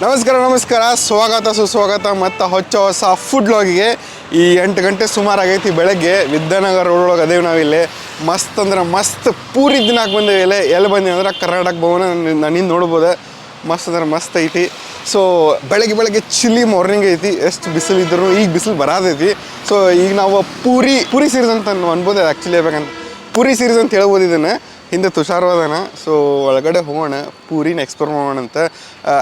ನಮಸ್ಕಾರ ಸ್ವಾಗತ ಸುಸ್ವಾಗತ ಮತ್ತು ಹೊಸ ಫುಡ್ ಲಾಗಿಗೆ. ಈ 8 ಗಂಟೆ ಸುಮಾರು ಆಗೈತಿ ಬೆಳಗ್ಗೆ. ವಿದ್ಯಾನಗರ ರೋಡ್ ಒಳಗೆ ಅದೇವಿ ನಾವಿಲ್ಲಿ. ಮಸ್ತ್ ಅಂದ್ರೆ ಮಸ್ತ್ ಪೂರಿ ದಿನಾಕ್ ಬಂದೇವಿ. ಎಲ್ಲಿ ಬಂದೀವಿ ಅಂದ್ರೆ ಕರ್ನಾಟಕ ಭವನ ನಾನು ನೋಡ್ಬೋದು. ಮಸ್ತ್ ಅಂದ್ರೆ ಮಸ್ತ್ ಐತಿ. ಸೊ ಬೆಳಗ್ಗೆ ಚಿಲ್ಲಿ ಮಾರ್ನಿಂಗ್ ಐತಿ. ಎಷ್ಟು ಬಿಸಿಲು ಇದ್ರು ಈಗ ಬಿಸಿಲು ಬರೋದೈತಿ. ಸೊ ಈಗ ನಾವು ಪೂರಿ ಸೀರೀಸ್ ಅಂತ ಅನ್ಬೋದು. ಆ್ಯಕ್ಚುಲಿ ಹೇಳ್ಬೇಕಂತ ಪೂರಿ ಸೀರೀಸ್ ಅಂತ ಹೇಳ್ಬೋದು ಇದನ್ನು. ಹಿಂದೆ ತುಷಾರವಾದನ. ಸೊ ಒಳಗಡೆ ಹೋಗೋಣ, ಪೂರಿನ ಎಕ್ಸ್ಪ್ಲೋರ್ ಮಾಡೋಣ ಅಂತ.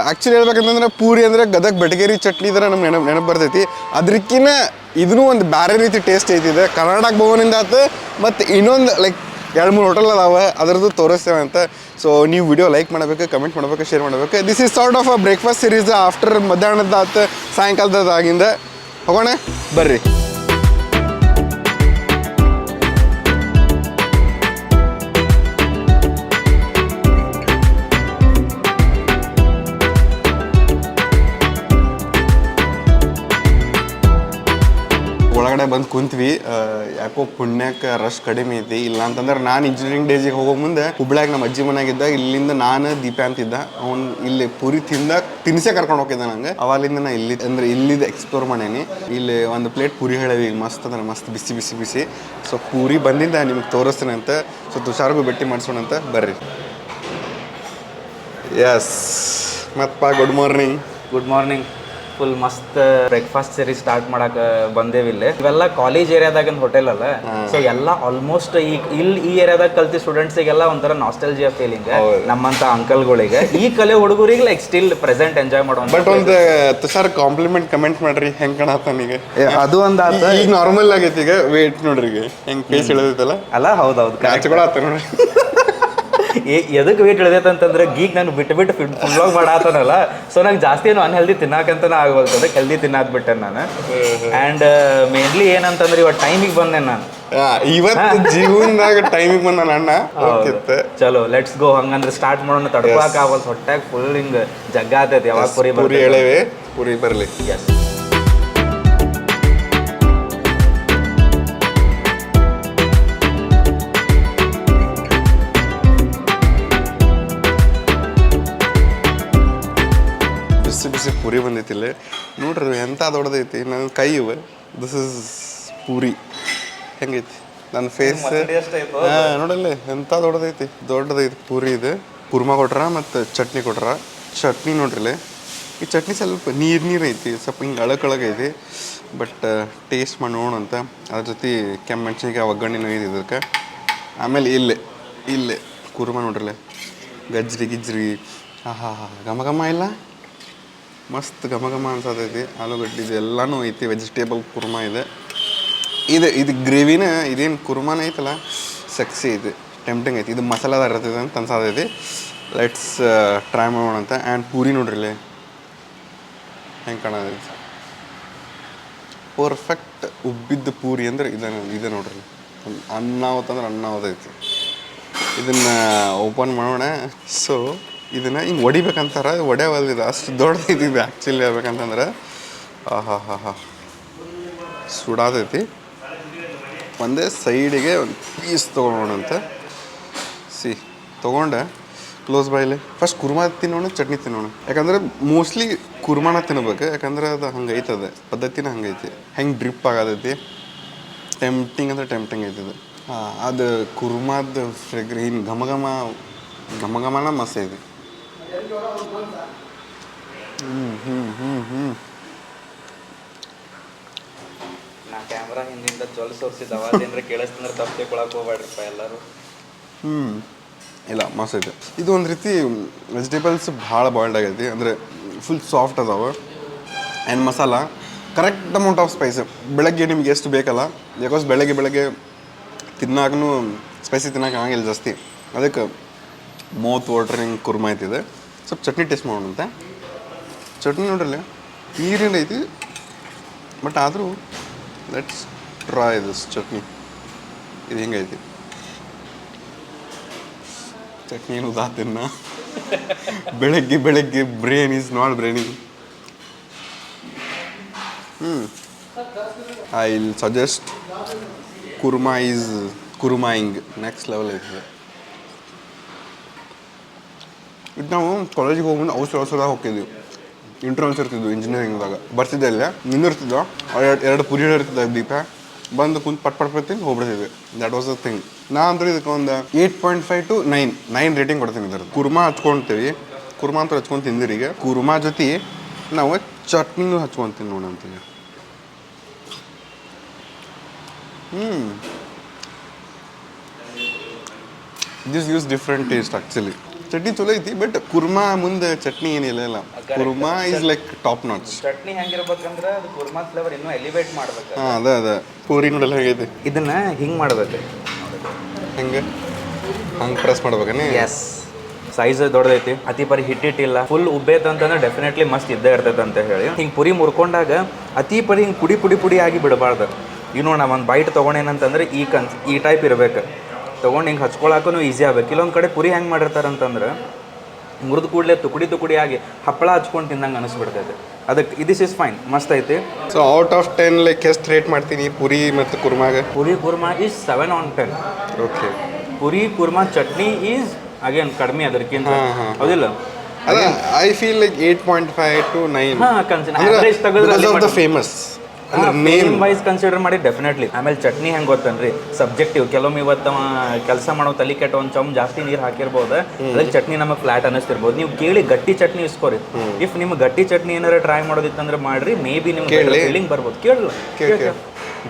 ಆ್ಯಕ್ಚುಲಿ ಹೇಳ್ಬೇಕಂತಂದ್ರೆ ಪೂರಿ ಅಂದರೆ ಗದಗ ಬೆಟಗೇರಿ ಚಟ್ನಿ ಇದ್ರೆ ನಮ್ಗೆ ನೆನಪು ಬರ್ತೈತಿ. ಅದಕ್ಕಿಂತ ಇದೂ ಒಂದು ಬೇರೆ ರೀತಿ ಟೇಸ್ಟ್ ಐತಿದೆ. ಕರ್ನಾಟಕ ಭವನಿಂದ ಆಯ್ತು ಮತ್ತು ಇನ್ನೊಂದು ಲೈಕ್ 2-3 ಹೋಟೆಲ್ ಅದಾವೆ, ಅದರದ್ದು ತೋರಿಸ್ತೇವೆ ಅಂತ. ಸೊ ನೀವು ವಿಡಿಯೋ ಲೈಕ್ ಮಾಡಬೇಕು, ಕಮೆಂಟ್ ಮಾಡಬೇಕು, ಶೇರ್ ಮಾಡಬೇಕು. This is sort of a breakfast series after ಮಧ್ಯಾಹ್ನದ ಆತು ಸಾಯಂಕಾಲದಾಗಿಂದ. ಹೋಗೋಣ ಬರ್ರಿ. ಒಳಗಡೆ ಬಂದು ಕುಂತ್ವಿ. ಯಾಕೋ ಪುಣ್ಯಕ್ಕೆ ರಶ್ ಕಡಿಮೆ ಐತಿ. ಇಲ್ಲ ಅಂತಂದ್ರೆ ನಾನು ಇಂಜಿನಿಯರಿಂಗ್ ಡೇಜಿಗೆ ಹೋಗೋ ಮುಂದೆ ಹುಬ್ಳ್ಯಾಗ ನಮ್ಮ ಅಜ್ಜಿ ಮನೆಯಾಗಿದ್ದ. ಇಲ್ಲಿಂದ ನಾನು ದೀಪ ಅಂತಿದ್ದ, ಅವ್ನು ಇಲ್ಲಿ ಪೂರಿ ತಿನ್ಸೇ ಕರ್ಕೊಂಡು ಹೋಗಿದ್ದ ನಂಗೆ. ಅವಾಗಲಿಂದ ನಾ ಇಲ್ಲಿದ್ದು ಎಕ್ಸ್ಪ್ಲೋರ್ ಮಾಡೇನಿ. ಇಲ್ಲಿ ಒಂದು ಪ್ಲೇಟ್ ಪೂರಿ ಹೇಳೇವಿ, ಮಸ್ತ್ ಅಂದ್ರೆ ಮಸ್ತ್ ಬಿಸಿ. ಸೊ ಪೂರಿ ಬಂದಿಂದ ನಿಮ್ಗೆ ತೋರಿಸ್ತೇನೆ ಅಂತ. ಸೊ ತುಷಾರ್ಗೂ ಭೇಟಿ ಮಾಡಿಸೋಣ ಅಂತ ಬರ್ರಿ. ಎಸ್ ಮತ್ತಪ್ಪ ಗುಡ್ ಮಾರ್ನಿಂಗ್. ಫುಲ್ ಮಸ್ತ್ ಬ್ರೇಕ್ಫಾಸ್ಟ್ ಸೀರೀಸ್ ಸ್ಟಾರ್ಟ್ ಮಾಡಕ್ ಬಂದೇವಿಲ್ಲ. ಇವೆಲ್ಲ ಕಾಲೇಜ್ ಏರಿಯಾದಾಗ ಹೋಟೆಲ್ ಅಲ್ಲ. ಸೊ ಎಲ್ಲ ಆಲ್ಮೋಸ್ಟ್ ಇಲ್ಲಿ ಈ ಏರಿಯಾದಾಗ ಕಲ್ತಿ ಸ್ಟೂಡೆಂಟ್ಸಿಗೆಲ್ಲ ಒಂಥರ ನಾಸ್ಟೆಲ್ಜಿಯಾ ಫೀಲಿಂಗ್. ನಮ್ಮಂತ ಅಂಕಲ್ಗಳಿಗೆ ಈ ಕಲೆ ಹುಡುಗರಿಗೆ ಲೈಕ್ ಸ್ಟಿಲ್ ಪ್ರೆಸೆಂಟ್ ಎಂಜಾಯ್ ಮಾಡೋ. ಬಟ್ ಒಂದು ತುಷಾರ್ ಕಾಂಪ್ಲಿಮೆಂಟ್ ಕಮೆಂಟ್ ಮಾಡ್ರಿ, ಹೆಂಗ್ ಕಾಣತ್ತಾನೀಗ. ಅದು ಒಂದು ಈಗ ನಾರ್ಮಲ್ ಆಗೈತಿ. ಈಗ ವೇಟ್ ನೋಡ್ರಿ, ಈಗ ಹೆಂಗ್ ಫೇಸ್ ಇಳಿದೈತಲ್ಲ. ಅಲ್ಲ ಹೌದೌದು ಕೂಡ ಆತ ನೋಡ್ರಿ. ಎದಕ್ಕೆ ವೇಟ್ ಇಳಿದೈತೆ ಅಂತಂದ್ರೆ ಗೀಗ್ ನಾನು ಬಿಟ್ಟು ಫುಲ್ ವ್ಲಾಗ್ ಮಾಡಾತನಲ್ಲ. ಸೊ ನಂಗೆ ಜಾಸ್ತಿ ಏನು ಅನ್ಹೆಲ್ದಿ ತಿನ್ನಾಕಂತನ ಆಗಬಲ್ತದೆ. ಹೆಲ್ದಿ ತಿನ್ನಾಕ್ಬಿಟ್ಟೆ ನಾನು. ಆ್ಯಂಡ್ ಮೇನ್ಲಿ ಏನಂತಂದ್ರೆ ಇವತ್ತು ಟೈಮಿಗೆ ಬಂದೆ ನಾನು. ಇವತ್ತು ಜೀವನದಾಗ ಟೈಮಿಗೆ ಬಂದ ಅಣ್ಣ. ಚಲೋ ಲೆಟ್ಸ್ ಗೋ. ಹಂಗಂದ್ರೆ ಸ್ಟಾರ್ಟ್ ಮಾಡೋಣ. ತಡ್ಕೊಳಕ್ ಆಗಲ್ಲ, ಹೊಟ್ಟಾಗ ಫುಲ್ ಹಿಂಗೆ ಜಗ್ಗ ಆತೈತಿ. ಯಾವಾಗ ಪೂರಿ ಹೇಳೇವಿ, ಪೂರಿ ಬರಲಿ. ಎಸ್ ಬಿಸಿ ಪೂರಿ ಬಂದೈತಿಲ್ಲ ನೋಡ್ರಿ, ಎಂಥ ದೊಡ್ಡದೈತಿ. ನನ್ನ ಕೈ ಇವ. This is puri. ಹೆಂಗೈತಿ ನನ್ನ ಫೇಸ್? ನೋಡಲ್ಲ ಎಂಥ ದೊಡ್ಡದೈತಿ ಪೂರಿ. ಇದು ಕುರ್ಮಾ ಕೊಟ್ರ ಮತ್ತು ಚಟ್ನಿ ಕೊಟ್ರ. ಚಟ್ನಿ ನೋಡ್ರಿಲ್ಲ, ಈ ಚಟ್ನಿ ಸ್ವಲ್ಪ ನೀರು ಐತಿ, ಸ್ವಲ್ಪ ಹಿಂಗೆ ಅಳಕಳಗೈತಿ. ಬಟ್ ಟೇಸ್ಟ್ ಮಾಡಿ ನೋಡೋಣಂತ. ಅದ್ರ ಜೊತೆ ಕೆಮ್ಮಣ್ಸಿಗೆ ಒಗ್ಗರಣೆನೂ ಇದೆ ಇದಕ್ಕೆ. ಆಮೇಲೆ ಇಲ್ಲೇ ಕುರ್ಮಾ ನೋಡ್ರಿಲ್ಲ, ಗಜ್ರಿ ಘಮ ಇಲ್ಲ, ಮಸ್ತ್ ಘಮ ಅನ್ಸತೈತಿ. ಆಲೂಗಡ್ಡೆ ಇದು ಎಲ್ಲನೂ ಐತಿ. ವೆಜಿಟೇಬಲ್ ಕುರ್ಮಾ ಇದೆ. ಇದು ಗ್ರೇವಿನ ಇದೇನು ಕುರ್ಮಾನ ಐತಲ್ಲ, ಸಕ್ಸಿ ಐತಿ, ಟೆಂಪ್ಟಿಂಗ್ ಐತಿ. ಇದು ಮಸಾಲಾದಾರ ಇರ್ತೈತೆ ಅಂತ ಅನ್ಸತೈತಿ. ಲೆಟ್ಸ್ ಟ್ರೈ ಮಾಡೋಣ ಅಂತ. ಆ್ಯಂಡ್ ಪೂರಿ ನೋಡ್ರಿಲ್ಲ ಹೆಂಗೆ ಕಾಣತೈತಿ. ಪರ್ಫೆಕ್ಟ್ ಉಬ್ಬಿದ್ದ ಪೂರಿ ಅಂದ್ರೆ ಇದೆ ನೋಡ್ರಿ. ಅನ್ನ ಓದೈತಿ. ಇದನ್ನು ಓಪನ್ ಮಾಡೋಣ. ಸೊ ಇದನ್ನು ಹಿಂಗೆ ಹೊಡಿಬೇಕಂತಾರ, ಹೊಡೆಯವಲ್ದಿದೆ, ಅಷ್ಟು ದೊಡ್ಡದೈತಿ ಇದು. ಆ್ಯಕ್ಚುಲಿ ಹೇಳ್ಬೇಕಂತಂದ್ರೆ ಸುಡಾದೈತಿ. ಒಂದೇ ಸೈಡಿಗೆ ಒಂದು ಪೀಸ್ ತೊಗೊಳೋಣಂತ. ತೊಗೊಂಡೆ ಕ್ಲೋಸ್ ಬಾಯಲ್ಲಿ ಫಸ್ಟ್ ಕುರ್ಮಾ ತಿನ್ನೋಣ, ಚಟ್ನಿ ತಿನ್ನೋಣ. ಯಾಕಂದ್ರೆ ಮೋಸ್ಟ್ಲಿ ಕುರ್ಮಾನ ತಿನ್ಬೇಕು. ಯಾಕಂದ್ರೆ ಅದು ಹಂಗೈತದೆ, ಪದ್ಧತಿನ ಹಂಗೈತಿ. ಹೆಂಗೆ ಡ್ರಿಪ್ ಆಗತೈತಿ. ಟೆಂಪ್ಟಿಂಗ್ ಐತಿ ಅದು. ಅದು ಕುರ್ಮಾದ ಫ್ರೆಗ್ರೀನ್ ಘಮಘಮನ ಮಸ್ತ್ ಐತಿ. ನಾ ಕ್ಯಾಮ್ರಾ ಹಿಂದಿಂದ ಜೊಲ್ ಸೋರ್ಸಿದ ಅವಾಜ್ ಏನಾರ ಕೇಳಿಸ್ತಂದ್ರೆ ತಪ್ಪೆ ಕೊಳಕ್ಕೆ ಹೋಗ್ಬೇಡ್ರಿಪ್ಪ ಎಲ್ಲರೂ. ಇಲ್ಲ ಮಸ್ತ್ ಐತೆ. ಇದು ಒಂದು ರೀತಿ ವೆಜಿಟೇಬಲ್ಸ್ ಭಾಳ ಬಾಯ್ಲ್ಡ್ ಆಗೈತಿ. ಅಂದರೆ ಫುಲ್ ಸಾಫ್ಟ್ ಅದಾವೆ. And masala correct amount of Spice. ಬೆಳಗ್ಗೆ ನಿಮ್ಗೆ ಎಷ್ಟು ಬೇಕಲ್ಲ, ಬಿಕಾಸ್ ಬೆಳಗ್ಗೆ ತಿನ್ನಾಗೂ ಸ್ಪೈಸಿ ತಿನ್ನೋಕೆ ಆಗಿಲ್ಲ ಜಾಸ್ತಿ. ಅದಕ್ಕೆ ಮೌತ್ ವಾಟರಿಂಗ್ ಕುರ್ಮಾ ಐತಿದೆ. ಸ್ವಲ್ಪ ಚಟ್ನಿ ಟೇಸ್ಟ್ ಮಾಡೋಣಂತೆ. ಚಟ್ನಿ ನೋಡ್ರಲ್ಲ ನೀರಿನ ಐತಿ, ಬಟ್ ಆದರೂ ಲೆಟ್ಸ್ ಟ್ರೈ ದಿಸ್ ಚಟ್ನಿ. ಇದು ಹೆಂಗೈತಿ ಚಟ್ನಿ ಏನು ಉದಾತಿನ್ನ. ಬೆಳಗ್ಗೆ brain is not braining. I will suggest ಕುರ್ಮಾಯಿಂಗ್ ನೆಕ್ಸ್ಟ್ ಲೆವೆಲ್ ಐತಿ. ಇದು ನಾವು ಕಾಲೇಜಿಗೆ ಹೋಗ್ಬಂದು ಅವಸರದಾಗ ಹೋಗ್ತಿದ್ವಿ. ಇಂಟರ್ನಲ್ಸ್ ಇರ್ತಿದ್ವು ಇಂಜಿನಿಯರಿಂಗ್ದಾಗ ಬರ್ತಿದ್ದೆ ಅಲ್ಲೇ ನಿಂದಿರ್ತಿದ್ವು ಎರಡು ಪುರಿ ಇರ್ತಿದ್ದ ದೀಪ ಬಂದು ಕುಂತು ಪಟ್ ತಿಂದು ಹೋಗ್ಬಿಡ್ತಿದ್ವಿ ದ್ಯಾಟ್ ವಾಸ್ ದ ಥಿಂಗ್ ನಾ ಅಂದ್ರೆ ಇದಕ್ಕೆ ಒಂದು 8.5 to 9 ರೇಟಿಂಗ್ ಕೊಡ್ತೀನಿ ಇದ್ರದ್ದು ಕುರ್ಮಾ ಹಚ್ಕೊಳ್ತೀವಿ ಕುರ್ಮಾ ಅಂತ ಹಚ್ಕೊಂಡು ತಿಂದಿರಿಗೆ ಕುರ್ಮಾ ಜೊತೆ ನಾವು ಚಟ್ನಿನೂ ಹಚ್ಕೊತೀನಿ ನೋಡಂತೀವಿ this uses different taste actually chutney ಚಲೋ ಐತಿ ಬಟ್ ಕುರ್ಮಾ ಮುಂದೆ ಚಟ್ನಿ ಏನಿಲ್ಲ kurma is like top notch chutney ಹೆಂಗಿರ್ಬೇಕಂದ್ರೆ ಅದು ಕುರ್ಮಾ ಫ್ಲೇವರ್ ಇನ್ನೂ ಎಲಿವೇಟ್ ಮಾಡ್ಬೇಕು ಹಾಂ ಅದೇ ಪೂರಿ ನೋಡಲ್ಲ ಹೇಗೈತಿ ಇದನ್ನ ಹಿಂಗೆ ಮಾಡ್ಬೇಕು ಹೆಂಗೆ ಹಂಗೆ ಪ್ರೆಸ್ ಮಾಡ್ಬೇಕನೇ ಎಸ್ ಸೈಜ್ ದೊಡ್ಡದೈತಿ ಅತಿ ಪರಿ ಹಿಟ್ಟಿಟ್ಟಿಲ್ಲ ಫುಲ್ ಉಬ್ಬೇತಂತಂದ್ರೆ ಡೆಫಿನೆಟ್ಲಿ ಮಸ್ತ್ ಇದ್ದೇ ಇರ್ತೈತೆ ಅಂತ ಹೇಳಿ ಹಿಂಗೆ ಪುರಿ ಮುರ್ಕೊಂಡಾಗ ಅತಿ ಪರಿ ಹಿಂಗೆ ಪುಡಿ ಆಗಿ ಬಿಡಬಾರ್ದು ಈಗ ನೋಡಿ ನಾವು ಒಂದು ಬೈಟ್ ತೊಗೊಂಡೇನಂತಂದ್ರೆ ಈ ಟೈಪ್ ಇರ್ಬೇಕು ತೊಗೊಂಡು ಹಿಂಗೆ ಹಚ್ಕೊಳಕ್ಕೂ ಈಸಿ ಆಗ್ಬೇಕು ಇಲ್ಲೊಂದು ಕಡೆ ಪುರಿ ಹೆಂಗೆ ಮಾಡಿರ್ತಾರೆ ಅಂತಂದ್ರೆ ಮುರಿದು ಕೂಡಲೇ ತುಕಡಿ ಆಗಿ ಹಪ್ಪಳ ಹಚ್ಕೊಂಡು ತಿಂದಂಗೆ ಅನಿಸ್ಬಿಡ್ತೈತೆ ಅದಕ್ಕೆ ದಿಸ್ ಇಸ್ ಫೈನ್ ಮಸ್ತ್ ಐತಿ ಸೊ ಔಟ್ ಆಫ್ 10 ಲೈಕ್ ಎಷ್ಟು ರೇಟ್ ಮಾಡ್ತೀನಿ ಪುರಿ ಮತ್ತು ಕುರ್ಮಾಗೆ puri kurma is 7 on 10 okay puri kurma chutney is again ಕಡಿಮೆ ಅದಕ್ಕಿಂತ ಹೌದಿಲ್ಲ ಅದ ಐ ಫೀಲ್ ಲೈಕ್ 8.5 to 9 ಹಾಂ ಕನ್ಸಿಡರ್ ತೆಗೆದ್ರೆ ಫೇಮಸ್ ನೇಮ್ ವೈಸ್ ಕನ್ಸಿಡರ್ ಮಾಡಿ ಡೆಫಿನೆಟ್ಲಿ ಆಮೇಲೆ ಚಟ್ನಿ ಹೆಂಗೆ ಗೊತ್ತನ್ರಿ ಸಬ್ಜೆಕ್ಟಿವ್ ಕೆಲವೊಮ್ಮೆ ಇವತ್ತು ಕೆಲಸ ಮಾಡೋ ತಲೆ ಕೆಟ್ಟ ಒಂದು ಚಮ್ ಜಾಸ್ತಿ ನೀರು ಹಾಕಿರ್ಬೋದು ಅದಕ್ಕೆ ಚಟ್ನಿ ನಮಗೆ ಫ್ಲಾಟ್ ಅನ್ನಿಸ್ತಿರ್ಬೋದು ನೀವು ಕೇಳಿ ಗಟ್ಟಿ ಚಟ್ನಿ ಇಸ್ಕೋರಿ ಇಫ್ ನಿಮ್ಗೆ ಗಟ್ಟಿ ಚಟ್ನಿ ಏನಾರ ಟ್ರೈ ಮಾಡೋದಿತ್ತಂದ್ರೆ ಮಾಡ್ರಿ ಮೇ ಬಿ ನಿಮ್ಗೆ ಫೀಲಿಂಗ್ ಬರ್ಬೋದು ಕೇಳಲ್ಲ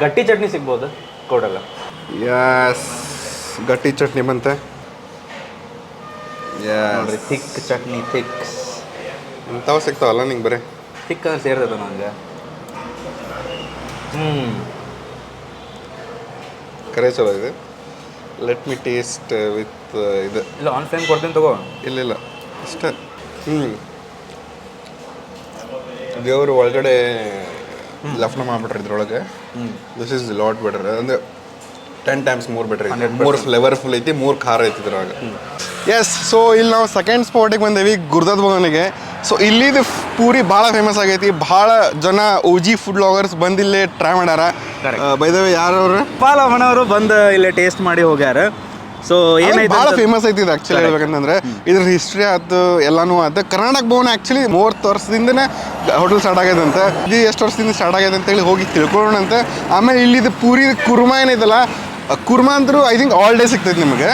ಗಟ್ಟಿ ಚಟ್ನಿ ಸಿಗ್ಬೋದು ಕೊಡಲ್ಲ ಯಸ್ ಗಟ್ಟಿ ಚಟ್ನಿ ಬಂತೆ ನೋಡ್ರಿ ಥಿಕ್ ಚಟ್ನಿ ಥಿಕ್ ಇಂಥವು ಸಿಗ್ತಾವಲ್ಲ ನಿಂಗೆ ಬರೀ ಥಿಕ್ ಅಂದ್ರೆ ಸೇರ್ತದ ನಂಗೆ ಕರೆ ಚಲೋ ಇದೆ ಲೆಟ್ ಮಿ ಟೇಸ್ಟ್ ವಿತ್ ಇದು ಇಲ್ಲ ಆನ್ ಫ್ಲೇಮ್ ಕೊಡ್ತೀನಿ ತಗೋ ಇಲ್ಲ ಅಷ್ಟೇ ದೇವರು ಒಳಗಡೆ ಲಫ್ನ ಮಾಡ್ಬಿಟ್ರೆ ಇದ್ರೊಳಗೆ ದಿಸ್ ಇಸ್ ಲಾಟ್ ಬೆಟರ್ ಅಂದರೆ 10 times more ಬೆಟರ್ ಐತಿ ಮೂರು ಫ್ಲೇವರ್ಫುಲ್ ಐತಿ ಮೂರು ಖಾರ ಐತಿ ಇದ್ರಾಗ ಎಸ್ ಸೊ ಇಲ್ಲಿ ನಾವು ಸೆಕೆಂಡ್ ಸ್ಪಾಟಿಗೆ ಬಂದೇವಿ ಗುರ್ದತ್ ಭವನಿಗೆ ಸೊ ಇಲ್ಲಿದು ಪೂರಿ ಭಾಳ ಫೇಮಸ್ ಆಗೈತಿ ಭಾಳ ಜನ OG ಫುಡ್ ಬ್ಲಾಗರ್ಸ್ ಬಂದು ಇಲ್ಲೇ ಟ್ರೈ ಮಾಡ್ಯಾರ ಬೈದವೆ ಯಾರವ್ರು ಪಾಲಮ್ಮನವರು ಬಂದು ಇಲ್ಲೇ ಟೇಸ್ಟ್ ಮಾಡಿ ಹೋಗ್ಯಾರ ಸೊ ಏನೈತೆ ಭಾಳ ಫೇಮಸ್ ಐತಿ ಇದು ಆ್ಯಕ್ಚುಲಿ ಹೇಳ್ಬೇಕಂತಂದ್ರೆ ಇದ್ರ ಹಿಸ್ಟ್ರಿ ಆಯ್ತು ಎಲ್ಲಾನು ಆಯ್ತು ಕರ್ನಾಟಕ ಭವನ ಆ್ಯಕ್ಚುಲಿ 30 ವರ್ಷದಿಂದನೇ ಹೋಟೆಲ್ ಸ್ಟಾರ್ಟ್ ಆಗ್ಯದ ಅಂತ ಇದು ಎಷ್ಟು ವರ್ಷದಿಂದ ಸ್ಟಾರ್ಟ್ ಆಗ್ಯದ ಅಂತೇಳಿ ಹೋಗಿ ತಿಳ್ಕೊಳ್ಳೋಣ ಅಂತ ಆಮೇಲೆ ಇಲ್ಲಿದು ಪೂರಿ ಕುರ್ಮಾ ಏನೈತಲ್ಲ ಕುರ್ಮಾ ಅಂತೂ ಐ ಥಿಂಕ್ ಆಲ್ ಡೇ ಸಿಗ್ತೈತಿ ನಿಮಗೆ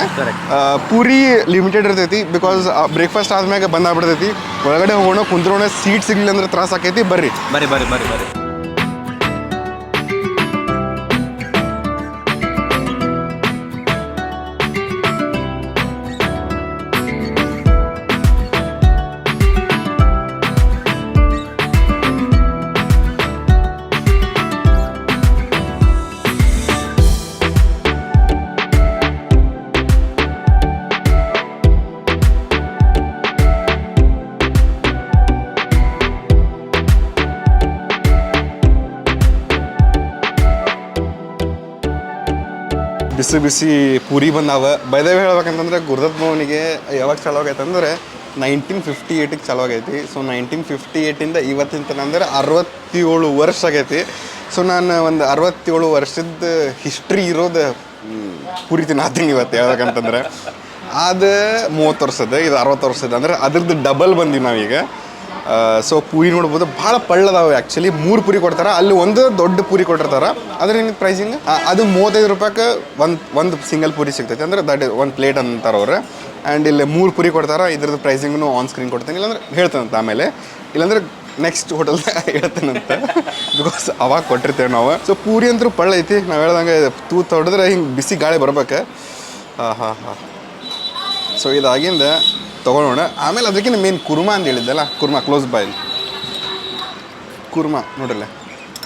ಪೂರಿ ಲಿಮಿಟೆಡ್ ಇರ್ತೈತಿ ಬಿಕಾಸ್ ಬ್ರೇಕ್ಫಾಸ್ಟ್ ಆದ್ಮ್ಯಾಗ ಬಂದಾಗ್ಬಿಡ್ತೈತಿ ಒಳಗಡೆ ಹೋಗೋಣ ಕುಂತ್ರೋಣ ಸೀಟ್ ಸಿಗ್ಲಿಲ್ಲ ಅಂದ್ರೆ ತ್ರಾಸ ಆಕೈತಿ ಬರ್ರಿ ಬಿಸಿ ಬಿಸಿ ಪೂರಿ ಬಂದಾವ ಬೈದೇವ್ ಹೇಳ್ಬೇಕಂತಂದ್ರೆ ಗುರ್ದತ್ ಭವನಿಗೆ ಯಾವಾಗ ಚಾಲು ಆಗೈತಂದ್ರೆ 1958ಗೆ ಚಾಲು ಆಗೈತಿ ಸೊ 1958ಇಂದ ಇವತ್ತಿನ ತನಕ ಅಂದ್ರೆ 67 ವರ್ಷ ಆಗೈತಿ ಸೊ ನಾನು ಒಂದು 67 ವರ್ಷದ ಹಿಸ್ಟ್ರಿ ಇರೋದು ಪೂರಿ ತಿನ್ನತ್ತೀನಿ ಇವತ್ತು ಹೇಳ್ಬೇಕಂತಂದ್ರೆ ಅದು 30 ವರ್ಷದ ಇದು 60 ವರ್ಷದ ಅಂದ್ರೆ ಅದ್ರದ್ದು ಡಬಲ್ ಬಂದೀವಿ ನಾವೀಗ ಸೊ ಪೂರಿ ನೋಡ್ಬೋದು ಭಾಳ ಪಳ್ಳದಾವೆ ಆ್ಯಕ್ಚುಲಿ 3 ಪೂರಿ ಕೊಡ್ತಾರೆ ಅಲ್ಲಿ ಒಂದು ದೊಡ್ಡ ಪೂರಿ ಕೊಟ್ಟಿರ್ತಾರೆ ಅದ್ರ ಏನಿದೆ ಪ್ರೈಸಿಂಗ್ ಅದು 35 ರೂಪಾಯಿಗೆ ಒಂದು ಸಿಂಗಲ್ ಪೂರಿ ಸಿಗ್ತೈತೆ ಅಂದ್ರೆ ದಟ್ ಒಂದು ಪ್ಲೇಟ್ ಅಂತಾರೆ ಅವ್ರು ಆ್ಯಂಡ್ ಇಲ್ಲಿ 3 ಪೂರಿ ಕೊಡ್ತಾರೆ ಇದ್ರದ್ದು ಪ್ರೈಸಿಂಗ್ನು ಆನ್ ಸ್ಕ್ರೀನ್ ಕೊಡ್ತೀನಿ ಇಲ್ಲಾಂದ್ರೆ ಹೇಳ್ತೇನಂತ ಆಮೇಲೆ ಇಲ್ಲಾಂದ್ರೆ ನೆಕ್ಸ್ಟ್ ಹೋಟೆಲ್ದಾಗ ಹೇಳ್ತೇನಂತ ಬಿಕಾಸ್ ಅವಾಗ ಕೊಟ್ಟಿರ್ತೇವೆ ನಾವು ಸೊ ಪೂರಿ ಅಂತೂ ಪಳ್ಳ ಐತಿ ನಾವು ಹೇಳ್ದಂಗೆ ತೂತು ಹೊಡೆದ್ರೆ ಹಿಂಗೆ ಬಿಸಿ ಗಾಳಿ ಬರ್ಬೇಕು ಹಾಂ ಸೊ ಇದಾಗಿಂದ ತೊಗೊಳ್ಳೋಣ ಆಮೇಲೆ ಅದಕ್ಕಿಂತ ಮೇನ್ ಕುರ್ಮಾ ಅಂತ ಹೇಳಿದ್ದಲ್ಲ ಕುರ್ಮಾ ಕ್ಲೋಸ್ ಬಾಯ್ಲ್ ಕುರ್ಮಾ ನೋಡ್ರಲ್ಲ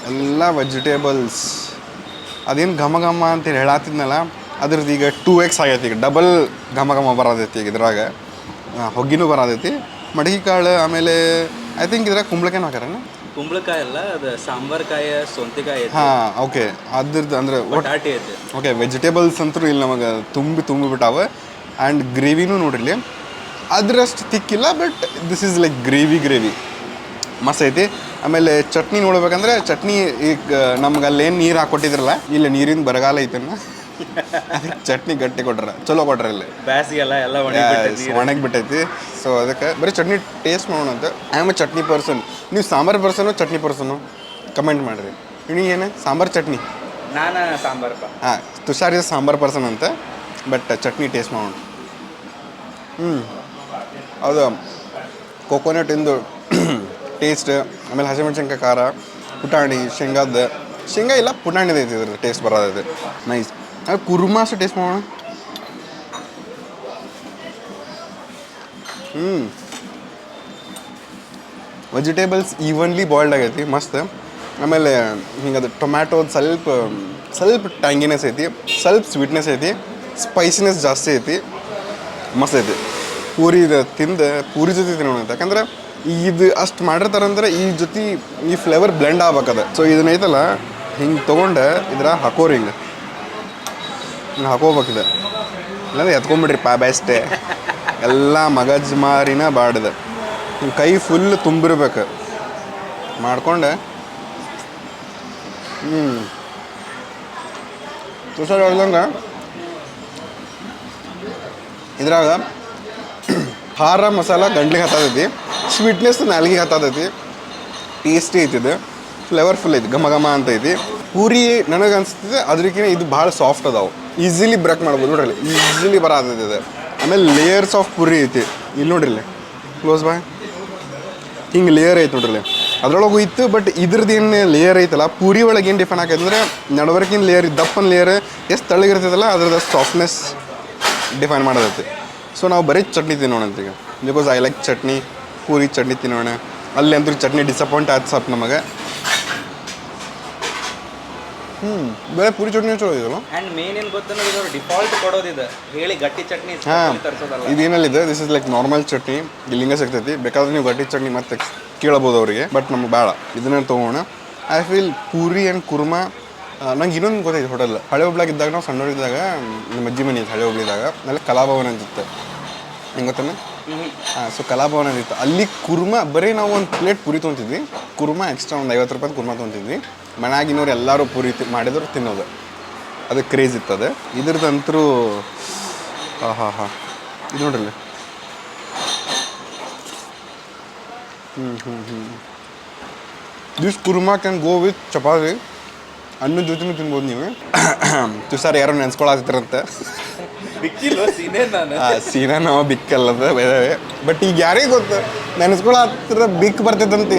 ಎಲ್ಲ ವೆಜಿಟೇಬಲ್ಸ್ ಅದೇನು ಘಮ ಅಂತೇಳಿ ಹೇಳತ್ತಿದ್ನಲ್ಲ ಅದ್ರದ್ದು ಈಗ 2x ಆಗೈತಿ ಈಗ ಡಬಲ್ ಘಮ ಬರೋದೈತಿ ಈಗ ಇದ್ರಾಗ ಹೊಗ್ಗಿನೂ ಬರೋದೈತಿ ಮಡಗಿ ಕಾಳು ಆಮೇಲೆ ಐ ಥಿಂಕ್ ಇದ್ರಾಗ ಕುಂಬಳಕಾಯಿ ಹಾಕ್ಯಾರ ಕುಂಬಳಕಾಯಿ ಅಲ್ಲ ಅದು ಸಾಂಬಾರ್ ಕಾಯಿ ಸೊಂತಿಕಾಯಿ ಹಾಂ ಓಕೆ ಅದ್ರದ್ದು ಅಂದ್ರೆ ಓಕೆ ವೆಜಿಟೇಬಲ್ಸ್ ಅಂತೂ ಇಲ್ಲಿ ನಮಗೆ ತುಂಬಿಬಿಟ್ಟಾವ ಆ್ಯಂಡ್ ಗ್ರೇವಿನೂ ನೋಡಿರಲಿ ಅದ್ರಷ್ಟು ತಿಕ್ಕಿಲ್ಲ but this is like gravy ಮಸ್ತ್ ಐತಿ ಆಮೇಲೆ ಚಟ್ನಿ ನೋಡ್ಬೇಕಂದ್ರೆ ಚಟ್ನಿ ಈಗ ನಮ್ಗೆ ಅಲ್ಲೇನು ನೀರು ಹಾಕ್ಕೊಟ್ಟಿದ್ರಲ್ಲ ಇಲ್ಲ ನೀರಿನ ಬರಗಾಲ ಐತನ್ನ ಅದಕ್ಕೆ ಚಟ್ನಿ ಗಟ್ಟಿ ಕೊಟ್ರ ಚಲೋ ಕೊಟ್ರ ಇಲ್ಲಿ ಬ್ಯಾಸಿಗೆಲ್ಲ ಎಲ್ಲ ಒಣಗಿ ಬಿಟ್ಟೈತಿ ಸೊ ಅದಕ್ಕೆ ಬರೀ ಚಟ್ನಿ ಟೇಸ್ಟ್ ಮಾಡೋಣ ಅಂತ I am a chutney person. ನೀವು sambar person chutney person comment ಮಾಡಿರಿ. ಏನು ಸಾಂಬಾರು ಚಟ್ನಿ? ನಾನು ಸಾಂಬಾರಪ್ಪ. ಹಾಂ, ತುಷಾರ್ ಇಸ್ ಸಾಂಬಾರು ಪರ್ಸನ್ ಅಂತ, ಬಟ್ ಚಟ್ನಿ ಟೇಸ್ಟ್ ಮಾಡೋಣ. ಅದು ಕೊಕೊನಟಿಂದು ಟೇಸ್ಟ್, ಆಮೇಲೆ ಹಸಿಮೆಣ್ಸಿನ್ಕಾಯಿ ಖಾರ, ಪುಟಾಣಿ, ಶೇಂಗಾ ಇಲ್ಲ ಪುಟಾಣಿದು ಐತಿ ಇದ್ರದ್ದು ಟೇಸ್ಟ್ ಬರೋದೈತೆ. ನೈಸ್. ಅದು ಕುರ್ಮಾ ಅಷ್ಟು ಟೇಸ್ಟ್ ಮಾಡೋಣ. ವೆಜಿಟೇಬಲ್ಸ್ ಈವನ್ಲಿ ಬಾಯ್ಲ್ಡ್ ಆಗೈತಿ, ಮಸ್ತ್. ಆಮೇಲೆ ಹಿಂಗೆ ಅದು ಟೊಮ್ಯಾಟೋದು ಸ್ವಲ್ಪ ಟ್ಯಾಂಗಿನೆಸ್ ಐತಿ, ಸ್ವಲ್ಪ ಸ್ವೀಟ್ನೆಸ್ ಐತಿ, ಸ್ಪೈಸಿನೆಸ್ ಜಾಸ್ತಿ ಐತಿ, ಮಸ್ತ್ ಐತಿ. ಪೂರಿ ಪೂರಿ ಜೊತೆ ತಿನ್ನೋಣ. ಯಾಕಂದ್ರೆ ಇದು ಅಷ್ಟು ಮಾಡಿರ್ತಾರಂದ್ರೆ ಈ ಫ್ಲೇವರ್ ಬ್ಲೆಂಡ್ ಆಗ್ಬೇಕದ. ಸೊ ಇದನ್ನೈತಲ್ಲ ಹಿಂಗೆ ತೊಗೊಂಡು ಇದ್ರ ಹಾಕೋರಿ, ಹಿಂಗೆ ಹಾಕೋಬೇಕಿದೆ, ಇಲ್ಲಾಂದ್ರೆ ಎತ್ಕೊಂಬಿಡ್ರಿ ಬೆಸ್ಟೇ. ಎಲ್ಲ ಮಗಜ್ ಮಾರಿನ ಬಾಡಿದೆ, ಹಿಂಗೆ ಕೈ ಫುಲ್ ತುಂಬಿರ್ಬೇಕು ಮಾಡ್ಕೊಂಡೆ. ತುಷಾರ್ ಹೇಳ್ದಂಗೆ ಇದ್ರಾಗ ಖಾರ ಮಸಾಲ ಗಂಟ್ಲಿಗೆ ಹತ್ತತೈತಿ, ಸ್ವೀಟ್ನೆಸ್ ನಾಲ್ಗಿಗೆ ಹತ್ತತೈತಿ, ಟೇಸ್ಟಿ ಐತಿದೆ, ಫ್ಲೇವರ್ಫುಲ್ ಐತಿ, ಘಮ ಘಮ ಅಂತ ಐತಿ. ಪೂರಿ ನನಗೆ ಅನಿಸ್ತದೆ ಅದ್ರಕ್ಕಿಂತ ಇದು ಭಾಳ ಸಾಫ್ಟ್ ಅದಾವೆ, ಈಸಿಲಿ ಬ್ರೇಕ್ ಮಾಡ್ಬೋದು ನೋಡ್ರಿ, ಈಸಿಲಿ ಬರತೈತಿ ಇದೆ. ಆಮೇಲೆ ಲೇಯರ್ಸ್ ಆಫ್ ಪೂರಿ ಐತಿ ಇಲ್ಲಿ ನೋಡ್ರಿ, ಕ್ಲೋಸ್ ಬಾಯ್, ಹಿಂಗೆ ಲೇಯರ್ ಐತೆ ನೋಡ್ರಿ, ಅದ್ರೊಳಗೂ ಇತ್ತು. ಬಟ್ ಇದ್ರದ್ದು ಏನು ಲೇಯರ್ ಐತಲ್ಲ, ಪೂರಿ ಒಳಗೆ ಏನು ಡಿಫೆಂಡ್ ಆಕೈತೆ ಅಂದರೆ ನಡವರ್ಕಿನ ಲೇಯರ್, ದಪ್ಪನ ಲೇಯರ್ ಎಷ್ಟು ತಳ್ಳಗಿರ್ತೈತಲ್ಲ ಅದ್ರದ್ದು ಸಾಫ್ಟ್ನೆಸ್ ಡಿಫೈನ್ ಮಾಡೋದೈತಿ. ಸೊ ನಾವು ಬರೀ ಚಟ್ನಿ ತಿನ್ನೋಣ ಅಂತ ಈಗ, because I like chutney. Puri chutney ತಿನ್ನೋಣ. ಅಲ್ಲಿ ಅಂತೂ ಚಟ್ನಿ ಡಿಸಪಾಯಿಂಟ್ ಆಯ್ತು ಸ್ವಲ್ಪ ನಮಗೆ. ಬೇರೆ ಪೂರಿ ಚಟ್ನಿ ಚಲೋ ಇದಲ್ಲ. ಆ್ಯಂಡ್ ಮೇನ್ ಏನು ಗೊತ್ತಂದ್ರೆ ಇದು ಡಿಫಾಲ್ಟ್ ಕೊಡೋದಿದೆ, ಹೇಳಿ ಗಟ್ಟಿ ಚಟ್ನಿ ತರಿಸೋದಲ್ಲ. ಇದೇನಲ್ಲಿದೆ, this is like normal chutney, ಇಲ್ಲಿಂಗ ಸಿಗ್ತೈತಿ. ಬೇಕಾದ್ರೆ ನೀವು ಗಟ್ಟಿ ಚಟ್ನಿ ಮತ್ತೆ ಕೇಳಬೋದು ಅವರಿಗೆ, ಬಟ್ ನಮ್ಗೆ ಬೇಡ, ಇದನ್ನೇ ತೊಗೋಣ. I feel puri and kurma. ನಂಗೆ ಇನ್ನೊಂದು ಗೊತ್ತೈತಿ, ಹೋಟೆಲ್ ಹಳೆ ಹುಬ್ಳಿಯಾಗ ಇದ್ದಾಗ, ನಾವು ಸಣ್ಣವರಿದ್ದಾಗ ನಮ್ಮ ಅಜ್ಜಿ ಮನೆ ಇತ್ತು ಹಳೆ ಹುಬ್ಳಿದಾಗ, ಅಲ್ಲಿ ಕಲಾಭವನ ಅಂತಿತ್ತು, ಹೆಂಗೆ ಗೊತ್ತಾನೆ? ಸೊ ಕಲಾಭವನ ಅಂತಿತ್ತು, ಅಲ್ಲಿ ಕುರ್ಮಾ ಬರೀ ನಾವು ಒಂದು ಪ್ಲೇಟ್ ಪೂರಿ ತೊಗೊತಿದ್ವಿ, ಕುರ್ಮಾ ಎಕ್ಸ್ಟ್ರಾ ಒಂದು 50 ರೂಪಾಯಿ ಕುರ್ಮಾ ತೊಗೊತಿದ್ವಿ. ಮನ್ಯಾಗಿನವ್ರು ಎಲ್ಲರೂ ಪೂರಿ ಮಾಡಿದ್ರು ತಿನ್ನೋದು, ಅದು ಕ್ರೇಜ್ ಇತ್ತದು. ಇದ್ರದಂತರೂ ಹಾಂ ಇದು ನೋಡ್ರಿ. This kurma can go with chapati, ಅನ್ನದ ಜೊತೆನೂ ತಿನ್ಬೋದು ನೀವು. ತುಷಾರ್ ಯಾರೋ ನೆನ್ಸ್ಕೊಳತ್ತಿರಂತ ಸೀನಾ ನಾವು ಬಿಕ್ಕಲ್ಲದ ಬೇರೆ. ಬಟ್ ಈಗ ಯಾರಿಗೆ ಗೊತ್ತು, ನೆನೆಸ್ಕೊಳತ್ತಿರ ಬಿಕ್ ಬರ್ತೈತಂತ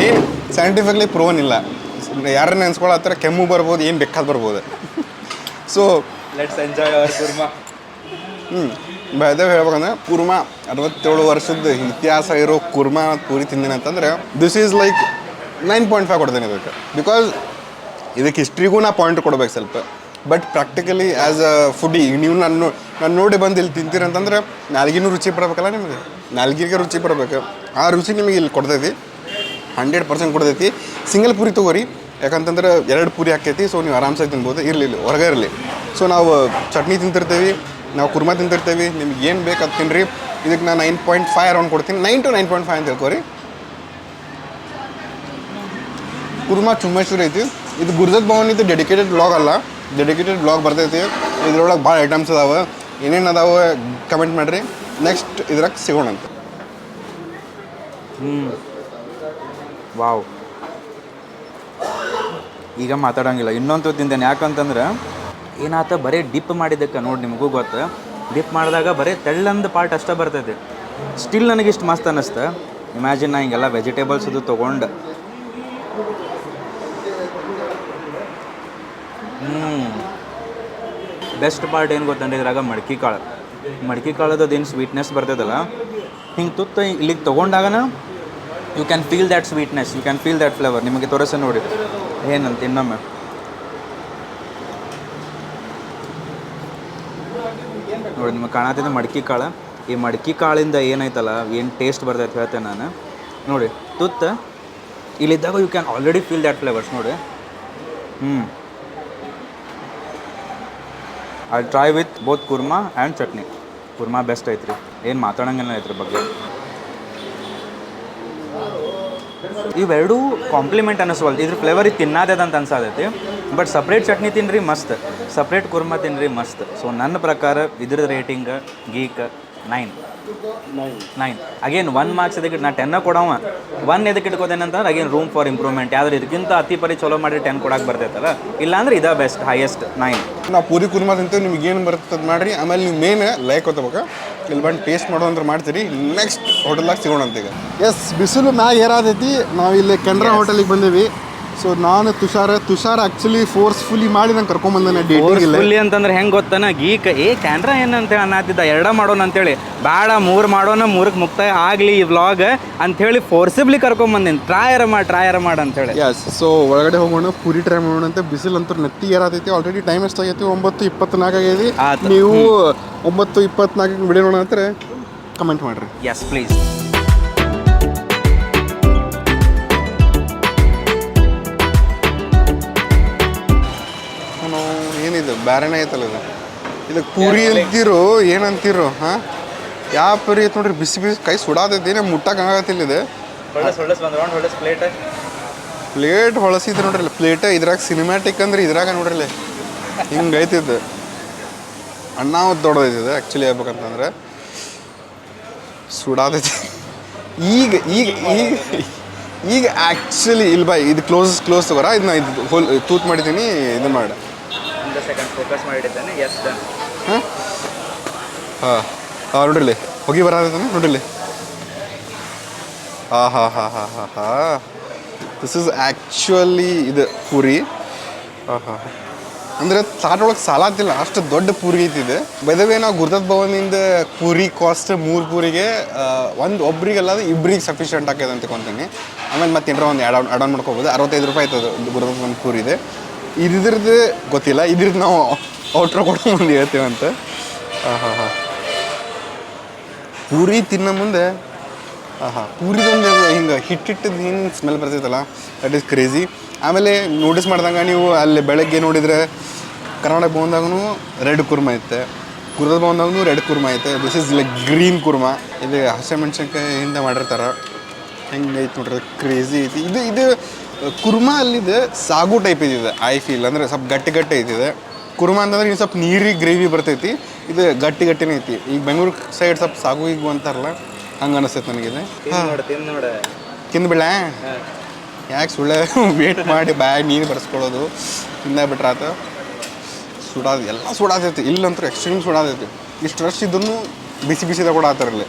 ಏನು ಸೈಂಟಿಫಿಕ್ಲಿ ಪ್ರೋನ್ ಇಲ್ಲ. ಯಾರು ನೆನ್ಸ್ಕೊಳತ್ತಿರ ಕೆಮ್ಮು ಬರ್ಬೋದು, ಏನು ಬೇಕಾದ್ ಬರ್ಬೋದು. So let's enjoy our kurma. ಬೇರೆ ಹೇಳ್ಬೇಕಂದ್ರೆ ಕುರ್ಮಾ 67 ವರ್ಷದ ಇತಿಹಾಸ ಇರೋ ಕುರ್ಮಾ ಪೂರಿ ತಿಂದಿನ ಅಂತಂದ್ರೆ ದಿಸ್ ಈಸ್ ಲೈಕ್ 9.5 ಕೊಡ್ತೇನೆ ಇದಕ್ಕೆ. ಬಿಕಾಸ್ ಇದಕ್ಕೆ ಹಿಸ್ಟ್ರಿಗೂ ನಾ ಪಾಯಿಂಟ್ ಕೊಡ್ಬೇಕು ಸ್ವಲ್ಪ. But practically as a foodie ನೀವು ನಾನು ನೋಡಿ ಬಂದು ಇಲ್ಲಿ ತಿಂತೀರಂತಂದ್ರೆ ನಾಲ್ಗಿನೂ ರುಚಿ ಬರಬೇಕಲ್ಲ ನಿಮಗೆ, ನಾಲ್ಗಿಗೆ ರುಚಿ ಬರಬೇಕು. ಆ ರುಚಿ ನಿಮಗೆ ಇಲ್ಲಿ ಕೊಡ್ತೈತಿ, 100% ಕೊಡ್ತೈತಿ. ಸಿಂಗಲ್ ಪೂರಿ ತೊಗೋರಿ, ಯಾಕಂತಂದ್ರೆ 2 ಪೂರಿ ಹಾಕೈತಿ. ಸೊ ನೀವು ಆರಾಮ್ಸಾಗಿ ತಿನ್ಬೋದು, ಇರಲಿ ಹೊರಗೆ ಇರಲಿ. ಸೊ ನಾವು ಚಟ್ನಿ ತಿಂತಿರ್ತೀವಿ, ನಾವು ಕುರ್ಮಾ ತಿಂತಿರ್ತೀವಿ, ನಿಮ್ಗೆ ಏನು ಬೇಕು ಅದು ತಿನ್ನಿರಿ. ಇದಕ್ಕೆ ನಾನು 9.5 ಅರೌಂಡ್ ಕೊಡ್ತೀನಿ, 9 to 9.5 ಅಂತ ಹೇಳ್ಕೊರಿ. ಕುರ್ಮಾ ಚುಮ್ಮಶ್ವರಿ ಐತಿ. ಇದು ಗುರ್ಜತ್ ಭವನ್ ಇದು ಡೆಡಿಕೇಟೆಡ್ ಬ್ಲಾಗ್ ಅಲ್ಲ, ಡೆಡಿಕೇಟೆಡ್ ಬ್ಲಾಗ್ ಬರ್ತೈತಿ. ಇದ್ರೊಳಗೆ ಭಾಳ ಐಟಮ್ಸ್ ಅದಾವೆ, ಏನೇನು ಅದಾವೆ ಕಮೆಂಟ್ ಮಾಡಿರಿ. ನೆಕ್ಸ್ಟ್ ಇದ್ರಾಗ ಸಿಗೋಣ ಅಂತ. ವಾವ್, ಈಗ ಮಾತಾಡೋಂಗಿಲ್ಲ, ಇನ್ನೊಂದು ತಿಂತೇನೆ. ಯಾಕಂತಂದ್ರೆ ಏನಾತ ಬರೀ ಡಿಪ್ ಮಾಡಿದ್ದಕ್ಕೆ ನೋಡಿ, ನಿಮಗೂ ಗೊತ್ತು, ಡಿಪ್ ಮಾಡಿದಾಗ ಬರೀ ತೆಳ್ಳಂದು ಪಾರ್ಟ್ ಅಷ್ಟೇ ಬರ್ತೈತಿ. ಸ್ಟಿಲ್ ನನಗಿಷ್ಟು ಮಸ್ತ್ ಅನ್ನಿಸ್ತು. ಇಮ್ಯಾಜಿನ್ ನಾ ಹಿಂಗೆಲ್ಲ ವೆಜಿಟೇಬಲ್ಸ್ ಇದು ತೊಗೊಂಡು ಬೆಸ್ಟ್ ಪಾರ್ಟ್ ಏನು ಗೊತ್ತಂದ್ರೆ ಇದ್ರಾಗ ಮಡ್ಕಿ ಕಾಳದ್ದು ಏನು ಸ್ವೀಟ್ನೆಸ್ ಬರ್ತದಲ್ಲ, ಹಿಂಗೆ ತುತ್ತು ಇಲ್ಲಿಗೆ ತೊಗೊಂಡಾಗನ you can feel that sweetness, you can feel that flavour. ನಿಮಗೆ ತೋರಿಸ ನೋಡಿ ಏನಂತ ಇನ್ನೊಮ್ಮೆ. ನೋಡಿ ನಿಮಗೆ ಕಾಣತ್ತಿದ್ದ ಮಡ್ಕಿ ಕಾಳು. ಈ ಮಡ್ಕಿ ಕಾಳಿಂದ ಏನೈತಲ್ಲ, ಏನು ಟೇಸ್ಟ್ ಬರ್ತೈತೆ ಹೇಳ್ತೇನೆ ನಾನು. ನೋಡಿ ತುತ್ತ ಇಲ್ಲಿದ್ದಾಗ you can already feel that flavours ನೋಡಿ. I try with both kurma and chutney. Kurma best ಐತ್ರಿ, ಏನು ಮಾತಾಡೋಂಗಿಲ್ಲ ಇದ್ರ ಬಗ್ಗೆ. ಇವೆರಡೂ ಕಾಂಪ್ಲಿಮೆಂಟ್ ಅನ್ನಿಸ್ವಲ್ತು. ಇದ್ರ ಫ್ಲೇವರ್ ಇದು ತಿನ್ನೋದೇದಂತ ಅನ್ಸಾದೈತಿ. ಬಟ್ ಸಪ್ರೇಟ್ ಚಟ್ನಿ ತಿನ್ನಿರಿ ಮಸ್ತ್. ಸಪ್ರೇಟ್ ಕುರ್ಮಾ ತಿನ್ರಿ ಮಸ್ತ್. ಸೊ ನನ್ನ ಪ್ರಕಾರ ಇದ್ರ ರೇಟಿಂಗ್ ಗೀಕ್ 9 ಅಗೇನ್ 1 ಮಾರ್ಕ್ಸ್ ಇದಕ್ಕೆ ನಾ 10 ಕೊಡವ 1 ಎದಕ್ಕೆ ಇಟ್ಕೋದೇನಂತಂದ್ರೆ ಅಗೇನ್ ರೂಮ್ ಫಾರ್ ಇಂಪ್ರೂವ್ಮೆಂಟ್. ಯಾವ್ದು ಇದಕ್ಕಿಂತ ಅತಿ ಪರಿ ಚಲೋ ಮಾಡಿ 10 ಕೊಡಕ್ಕೆ ಬರ್ತೈತಲ್ಲ, ಇಲ್ಲಾಂದ್ರೆ ಇದ ಬೆಸ್ಟ್ ಹೈಯೆಸ್ಟ್ 9. ನಾವು ಪೂರಿ ಕುರ್ಮಾ ತಿಂತೇವೆ, ನಿಮ್ಗೆ ಏನು ಬರ್ತದೆ ಮಾಡಿರಿ. ಆಮೇಲೆ ನೀವು ಮೇನ್ ಲೈಕ್ ಹೋಗ್ಬೇಕು, ಇಲ್ಲಿ ಬಂದು ಟೇಸ್ಟ್ ಮಾಡೋ ಅಂದ್ರೆ ಮಾಡ್ತೀರಿ. ನೆಕ್ಸ್ಟ್ ಹೋಟೆಲ್ದಾಗ ಸಿಗೋಣ ಅಂತ ಈಗ. ಎಸ್, ಬಿಸಿಲು ಮ್ಯಾಗ ಏರಾದೈತಿ. ನಾವು ಇಲ್ಲಿ ಕೆನರಾ ಹೋಟೆಲಿಗೆ ಬಂದೀವಿ. ಸೊ ನಾನು ತುಷಾರ್ ಆ್ಯಕ್ಚುಲಿ ಫೋರ್ಸ್ಫುಲಿ ಮಾಡಿ ನಂಗೆ ಕರ್ಕೊಂಬಂದಾನೆ ಡೇಟಿಂಗ್ ಇಲ್ಲ. ಫುಲ್ಲಿ ಅಂತಂದ್ರೆ ಹೆಂಗೆ ಗೊತ್ತಾನ, ಗೀಕ್ ಕ್ಯಾನ್ರಾ ಏನಂತೇಳಿ ಅನ್ನತ್ತಿದ್ದ 2 ಮಾಡೋಣ ಅಂತೇಳಿ, ಬೇಡ 3 ಮಾಡೋಣ, 3ಕ್ಕೆ ಮುಕ್ತಾಯ ಆಗಲಿ ಈ ವ್ಲಾಗ್ ಅಂಥೇಳಿ ಫೋರ್ಸಿಬ್ಲಿ ಕರ್ಕೊಂಬಂದಿನಿ. ಟ್ರಾಯರ್ ಮಾಡಿ ಅಂತೇಳಿ. ಎಸ್, ಸೊ ಒಳಗಡೆ ಹೋಗೋಣ, ಪೂರಿ ಟ್ರೈ ಮಾಡೋಣ ಅಂತ. ಬಿಸಿಲು ಅಂತೂ ನೆತ್ತಿ ಏರಾತೈತಿ. Already time ಎಷ್ಟಾಗೈತಿ? 9:24 ಆಗೈತಿ. ನೀವು 9:24 ಬಿಡೋಣ ಅಂತಾರೆ ಕಮೆಂಟ್ ಮಾಡಿರಿ. Yes please. ಏನಿದು ಬ್ಯಾರೇನೇ ಐತಲ್ಲ ಇದು. ಇದಕ್ಕೆ ಪೂರಿ ಅಂತೀರೋ ಏನಂತೀರೋ? ಹಾಂ, ಯಾವ ಪೂರಿ ಐತೆ ನೋಡ್ರಿ, ಬಿಸಿ ಕೈ ಸುಡಾತೈತಿ. ನಮ್ಮ ಮುಟ್ಟಕ್ಕೆ ಆಗತ್ತಿಲ್ಲ ಇದು. ಪ್ಲೇಟ್ ಹೊಳಸಿದ್ರೆ ನೋಡ್ರಿ, ಪ್ಲೇಟ್ ಇದ್ರಾಗ ಸಿನಿಮ್ಯಾಟಿಕ್ ಅಂದ್ರೆ ಇದ್ರಾಗ ನೋಡ್ರಿ ಹಿಂಗೆ ಐತಿದ್ದು. ಅಣ್ಣ ದೊಡ್ಡದೈತಿದೆ ಆ್ಯಕ್ಚುಲಿ ಹೇಳ್ಬೇಕಂತಂದ್ರೆ. ಸುಡಾತೈತಿ ಈಗ ಈಗ ಈಗ ಈಗ ಆ್ಯಕ್ಚುಲಿ ಇಲ್ಲಿ ಬಾಯ್ ಇದು ಕ್ಲೋಸ್ ತಗೋರ. ಇದನ್ನ ಇದು ಹೋಲ್ ತೂತ್ ಮಾಡಿದ್ದೀನಿ. ಇದು ಮಾಡಿ ಫೋಕಸ್ ಮಾಡಿದ್ದೇನೆ. Yes done. ಹಾಂ ನೋಡ್ರಿ, ಹೋಗಿ ಬರತ್ತಾನೆ ನೋಡ್ರಿ. ದಿಸ್ ಇಸ್ ಆ್ಯಕ್ಚುಲಿ ಇದು ಪೂರಿ. ಅಂದರೆ ತಾಟೊಳಗೆ ಸಾಲಾತಿಲ್ಲ, ಅಷ್ಟು ದೊಡ್ಡ ಪೂರಿ ಐತಿದೆ. ಬೈದವೇ ನಾವು ಗುರುದತ್ ಭವನಿಂದ ಪೂರಿ ಕಾಸ್ಟ್ 3 ಪೂರಿಗೆ ಒಬ್ರಿಗೆಲ್ಲ ಇಬ್ರಿಗೆ ಸಫಿಷಿಯೆಂಟ್ ಆಕೈತೆ ಅಂತ ತಿಳ್ಕೊತೀನಿ. ಆಮೇಲೆ ಮತ್ತೆ ಏನಾರ ಒಂದು ಆಡ್ ಆನ್ ಮಾಡ್ಕೋಬೋದು. 65 ರೂಪಾಯಿ ಆಯ್ತದ ಗುರುದತ್ ಭವನ್ ಪೂರಿ ಇದೆ. ಇದ್ರದ್ದು ಗೊತ್ತಿಲ್ಲ, ಇದ್ರದ್ದು ನಾವು ಔಟ್ರೋ ಕೊಟ್ಟು ಮುಂದೆ ಹೇಳ್ತೇವಂತ. ಪೂರಿ ತಿನ್ನೋ ಮುಂದೆ ಪೂರಿದೊಂದು ಹಿಂಗೆ ಹಿಟ್ಟಿಟ್ಟದ್ದು ಏನು ಸ್ಮೆಲ್ ಬರ್ತೈತಲ್ಲ, ದಟ್ ಈಸ್ ಕ್ರೇಜಿ. ಆಮೇಲೆ ನೋಟಿಸ್ ಮಾಡಿದಂಗೆ ನೀವು ಅಲ್ಲಿ ಬೆಳಗ್ಗೆ ನೋಡಿದರೆ ಕರ್ನಾಟಕ ಭವನದಾಗೂ ರೆಡ್ ಕುರ್ಮಾ ಐತೆ, ಗುರುದತ್ ಭವನದಾಗೂ ರೆಡ್ ಕುರ್ಮಾ ಐತೆ. This is like green kurma. ಇದು ಹಸಿಮೆಣ್ಸಿನ್ಕಾಯಿಂದ ಮಾಡಿರ್ತಾರೆ. ಹೆಂಗೆ ಐತೆ ನೋಡ್ರಿ, ಕ್ರೇಜಿ ಐತಿ ಇದು ಕುರ್ಮಾ. ಅಲ್ಲಿದೆ ಸಾಗು ಟೈಪ್ ಇದಿದೆ ಐ ಫೀಲ್. ಅಂದರೆ ಸ್ವಲ್ಪ ಗಟ್ಟಿ ಐತಿದೆ. ಕುರ್ಮಾ ಅಂತಂದ್ರೆ ಇನ್ನು ಸ್ವಲ್ಪ ನೀರಿಗೆ ಗ್ರೇವಿ ಬರ್ತೈತಿ. ಇದು ಗಟ್ಟಿನೇ ಐತಿ. ಈಗ ಬೆಂಗಳೂರು ಸೈಡ್ ಸ್ವಲ್ಪ ಸಾಗು ಈಗ ಅಂತಾರಲ್ಲ, ಹಂಗೆ ಅನಿಸ್ತೈತೆ ನನಗಿದೆ. ತಿಂದ್ಬಿಡ ಯಾಕೆ ಸುಳ್ಳೆ ವೇಟ್ ಮಾಡಿ ಬ್ಯಾಗ್ ನೀರು ಬರ್ಸ್ಕೊಳ್ಳೋದು ತಿಂದಾಗ್ಬಿಟ್ರೆ ಆತ. ಎಲ್ಲ ಸುಡಾತೈತಿ ಇಲ್ಲಂತೂ, ಎಕ್ಸ್ಟ್ರೀಮ್ ಸುಡಾತೈತಿ. ಇಷ್ಟು ರಶ್ ಇದ್ದೂ ಬಿಸಿದಾಗ ಕೂಡ ಆತಾರಲ್ಲಿ.